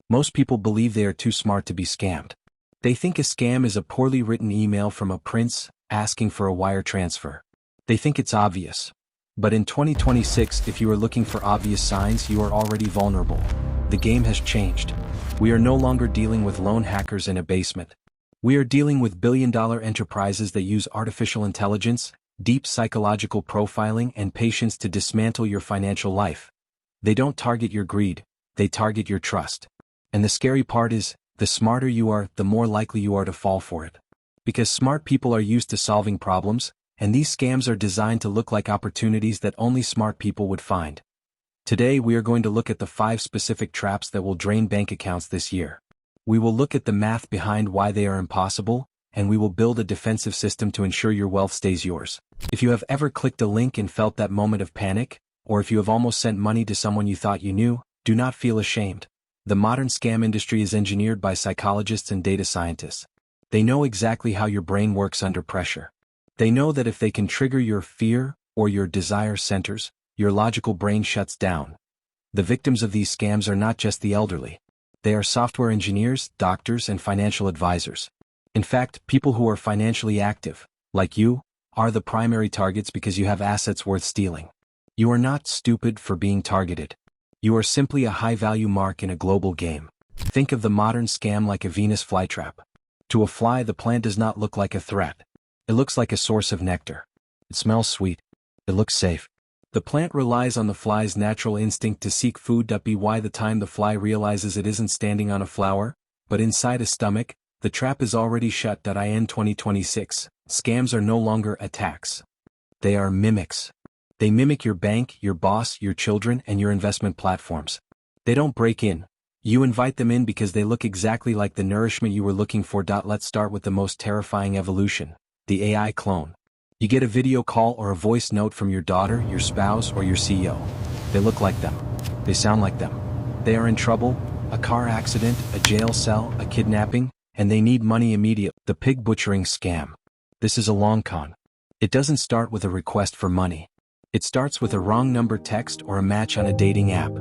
Most people believe they are too smart to be scammed. They think a scam is a poorly written email from a prince asking for a wire transfer. They think it's obvious. But in 2026, if you are looking for obvious signs, you are already vulnerable. The game has changed. We are no longer dealing with lone hackers in a basement. We are dealing with billion-dollar enterprises that use artificial intelligence, deep psychological profiling, and patience to dismantle your financial life. They don't target your greed, they target your trust. And the scary part is, the smarter you are, the more likely you are to fall for it. Because smart people are used to solving problems, and these scams are designed to look like opportunities that only smart people would find. Today we are going to look at the 5 specific traps that will drain bank accounts this year. We will look at the math behind why they are impossible, and we will build a defensive system to ensure your wealth stays yours. If you have ever clicked a link and felt that moment of panic, or if you have almost sent money to someone you thought you knew, do not feel ashamed. The modern scam industry is engineered by psychologists and data scientists. They know exactly how your brain works under pressure. They know that if they can trigger your fear or your desire centers, your logical brain shuts down. The victims of these scams are not just the elderly. They are software engineers, doctors, and financial advisors. In fact, people who are financially active, like you, are the primary targets because you have assets worth stealing. You are not stupid for being targeted. You are simply a high-value mark in a global game. Think of the modern scam like a Venus flytrap. To a fly, the plant does not look like a threat. It looks like a source of nectar. It smells sweet. It looks safe. The plant relies on the fly's natural instinct to seek food. By the time the fly realizes it isn't standing on a flower, but inside a stomach, the trap is already shut. In 2026, scams are no longer attacks. They are mimics. They mimic your bank, your boss, your children, and your investment platforms. They don't break in. You invite them in because they look exactly like the nourishment you were looking for. Let's start with the most terrifying evolution. The AI clone. You get a video call or a voice note from your daughter, your spouse, or your CEO. They look like them. They sound like them. They are in trouble, a car accident, a jail cell, a kidnapping, and they need money immediately. The pig butchering scam. This is a long con. It doesn't start with a request for money. It starts with a wrong number text or a match on a dating app.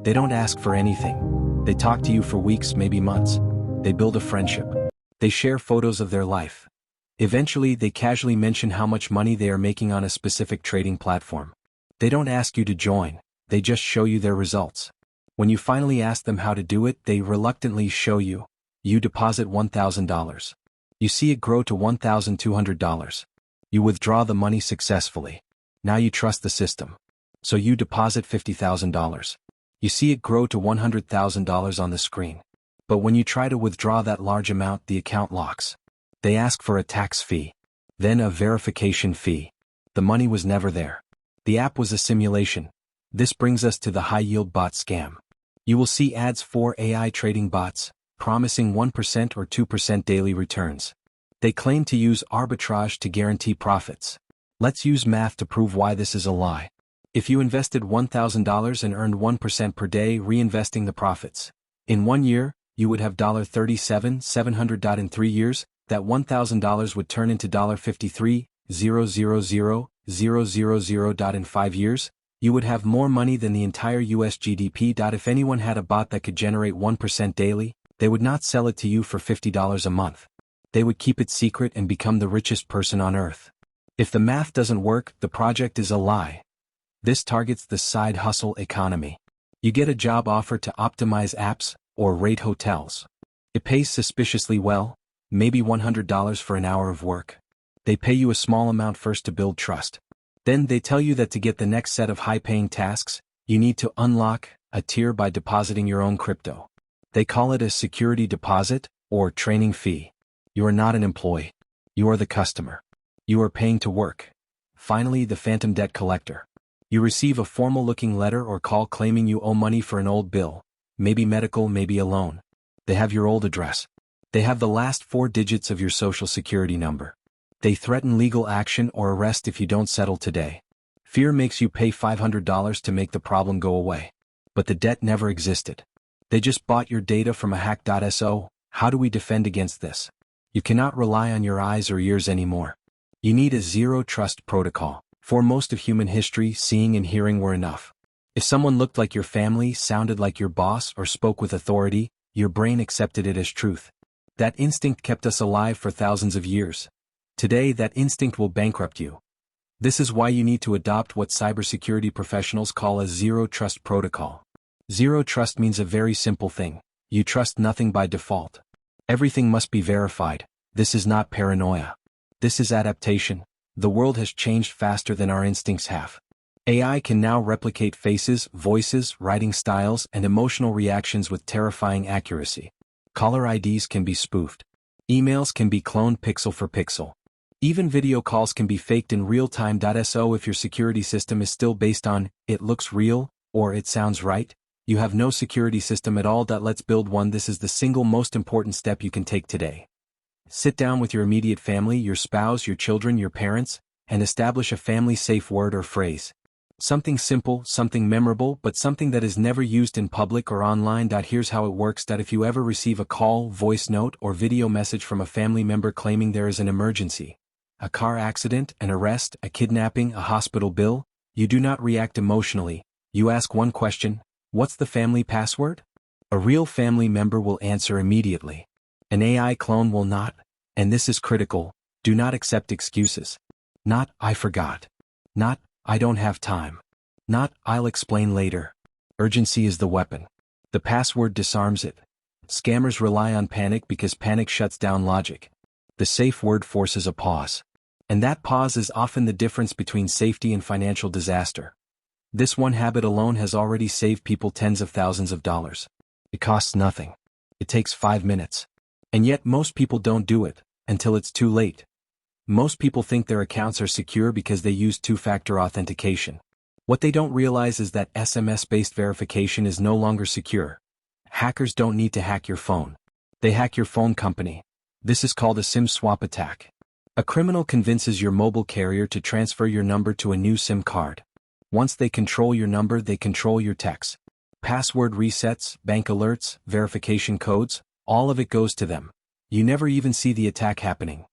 They don't ask for anything. They talk to you for weeks, maybe months. They build a friendship. They share photos of their life. Eventually, they casually mention how much money they are making on a specific trading platform. They don't ask you to join, they just show you their results. When you finally ask them how to do it, they reluctantly show you. You deposit $1,000. You see it grow to $1,200. You withdraw the money successfully. Now you trust the system. So you deposit $50,000. You see it grow to $100,000 on the screen. But when you try to withdraw that large amount, the account locks. They ask for a tax fee. Then a verification fee. The money was never there. The app was a simulation. This brings us to the high-yield bot scam. You will see ads for AI trading bots, promising 1% or 2% daily returns. They claim to use arbitrage to guarantee profits. Let's use math to prove why this is a lie. If you invested $1,000 and earned 1% per day reinvesting the profits, in 1 year, you would have $37,700. In 3 years, that $1,000 would turn into $53,000,000. In 5 years, you would have more money than the entire US GDP. If anyone had a bot that could generate 1% daily, they would not sell it to you for $50 a month. They would keep it secret and become the richest person on earth. If the math doesn't work, the project is a lie. This targets the side hustle economy. You get a job offer to optimize apps or rate hotels. It pays suspiciously well, maybe $100 for an hour of work. They pay you a small amount first to build trust. Then they tell you that to get the next set of high-paying tasks, you need to unlock a tier by depositing your own crypto. They call it a security deposit or training fee. You are not an employee. You are the customer. You are paying to work. Finally, the phantom debt collector. You receive a formal-looking letter or call claiming you owe money for an old bill, maybe medical, maybe a loan. They have your old address. They have the last 4 digits of your social security number. They threaten legal action or arrest if you don't settle today. Fear makes you pay $500 to make the problem go away. But the debt never existed. They just bought your data from a hack.so. How do we defend against this? You cannot rely on your eyes or ears anymore. You need a zero-trust protocol. For most of human history, seeing and hearing were enough. If someone looked like your family, sounded like your boss, or spoke with authority, Your brain accepted it as truth. That instinct kept us alive for thousands of years. Today, that instinct will bankrupt you. This is why you need to adopt what cybersecurity professionals call a zero-trust protocol. Zero trust means a very simple thing. You trust nothing by default. Everything must be verified. This is not paranoia. This is adaptation. The world has changed faster than our instincts have. AI can now replicate faces, voices, writing styles, and emotional reactions with terrifying accuracy. Caller IDs can be spoofed. Emails can be cloned pixel for pixel. Even video calls can be faked in real time. So if your security system is still based on, "it looks real," or "it sounds right," you have no security system at all. Let's build one. This is the single most important step you can take today. Sit down with your immediate family, your spouse, your children, your parents, and establish a family-safe word or phrase. Something simple, something memorable, but something that is never used in public or online. Here's how it works. If you ever receive a call, voice note, or video message from a family member claiming there is an emergency, a car accident, an arrest, a kidnapping, a hospital bill, you do not react emotionally. You ask one question: what's the family password? A real family member will answer immediately. An AI clone will not, and this is critical. Do not accept excuses. Not, "I forgot." Not, "I don't have time." Not, "I'll explain later." Urgency is the weapon. The password disarms it. Scammers rely on panic because panic shuts down logic. The safe word forces a pause. And that pause is often the difference between safety and financial disaster. This one habit alone has already saved people tens of thousands of dollars. It costs nothing. It takes 5 minutes. And yet most people don't do it, until it's too late. Most people think their accounts are secure because they use two-factor authentication. What they don't realize is that SMS-based verification is no longer secure. Hackers don't need to hack your phone. They hack your phone company. This is called a SIM swap attack. A criminal convinces your mobile carrier to transfer your number to a new SIM card. Once they control your number, they control your texts. Password resets, bank alerts, verification codes, all of it goes to them. You never even see the attack happening.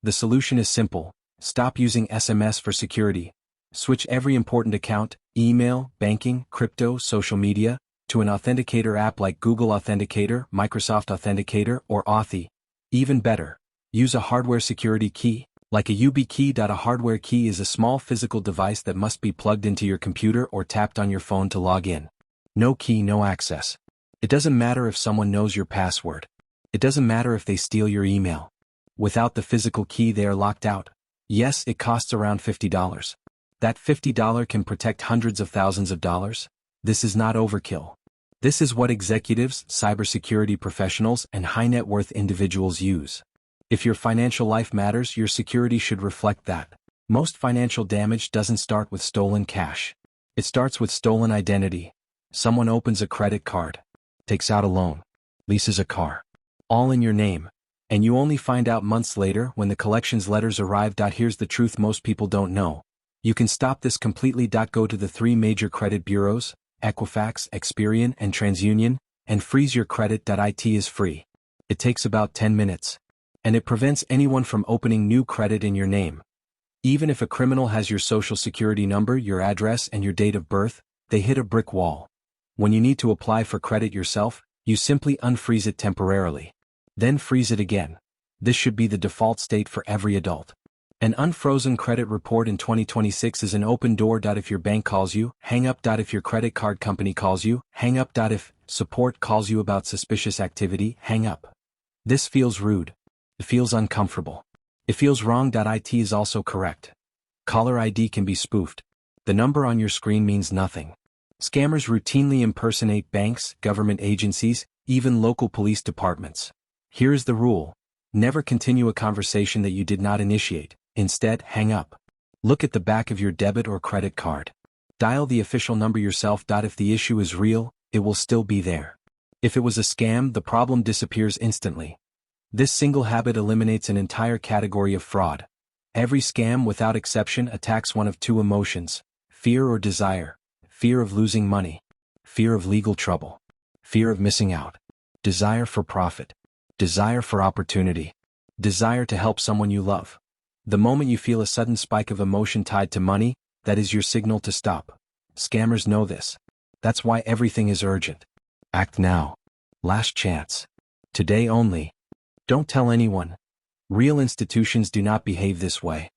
The solution is simple. Stop using SMS for security. Switch every important account, email, banking, crypto, social media, to an authenticator app like Google Authenticator, Microsoft Authenticator, or Authy. Even better, use a hardware security key, like a YubiKey. A hardware key is a small physical device that must be plugged into your computer or tapped on your phone to log in. No key, no access. It doesn't matter if someone knows your password. It doesn't matter if they steal your email. Without the physical key, they are locked out. Yes, it costs around $50. That $50 can protect hundreds of thousands of dollars. This is not overkill. This is what executives, cybersecurity professionals, and high-net-worth individuals use. If your financial life matters, your security should reflect that. Most financial damage doesn't start with stolen cash. It starts with stolen identity. Someone opens a credit card, takes out a loan, leases a car, all in your name, and you only find out months later when the collections letters arrive. Here's the truth most people don't know. You can stop this completely. Go to the 3 major credit bureaus, Equifax, Experian, and TransUnion, and freeze your credit. It is free. It takes about 10 minutes. And it prevents anyone from opening new credit in your name. Even if a criminal has your social security number, your address, and your date of birth, they hit a brick wall. When you need to apply for credit yourself, you simply unfreeze it temporarily. Then freeze it again. This should be the default state for every adult. An unfrozen credit report in 2026 is an open door. If your bank calls you, hang up. If your credit card company calls you, hang up. If support calls you about suspicious activity, hang up. This feels rude. It feels uncomfortable. It feels wrong. It is also correct. Caller ID can be spoofed. The number on your screen means nothing. Scammers routinely impersonate banks, government agencies, even local police departments. Here is the rule. Never continue a conversation that you did not initiate. Instead, hang up. Look at the back of your debit or credit card. Dial the official number yourself. If the issue is real, it will still be there. If it was a scam, the problem disappears instantly. This single habit eliminates an entire category of fraud. Every scam without exception attacks one of two emotions: fear or desire. Fear of losing money. Fear of legal trouble. Fear of missing out. Desire for profit. Desire for opportunity. Desire to help someone you love. The moment you feel a sudden spike of emotion tied to money, that is your signal to stop. Scammers know this. That's why everything is urgent. Act now. Last chance. Today only. Don't tell anyone. Real institutions do not behave this way.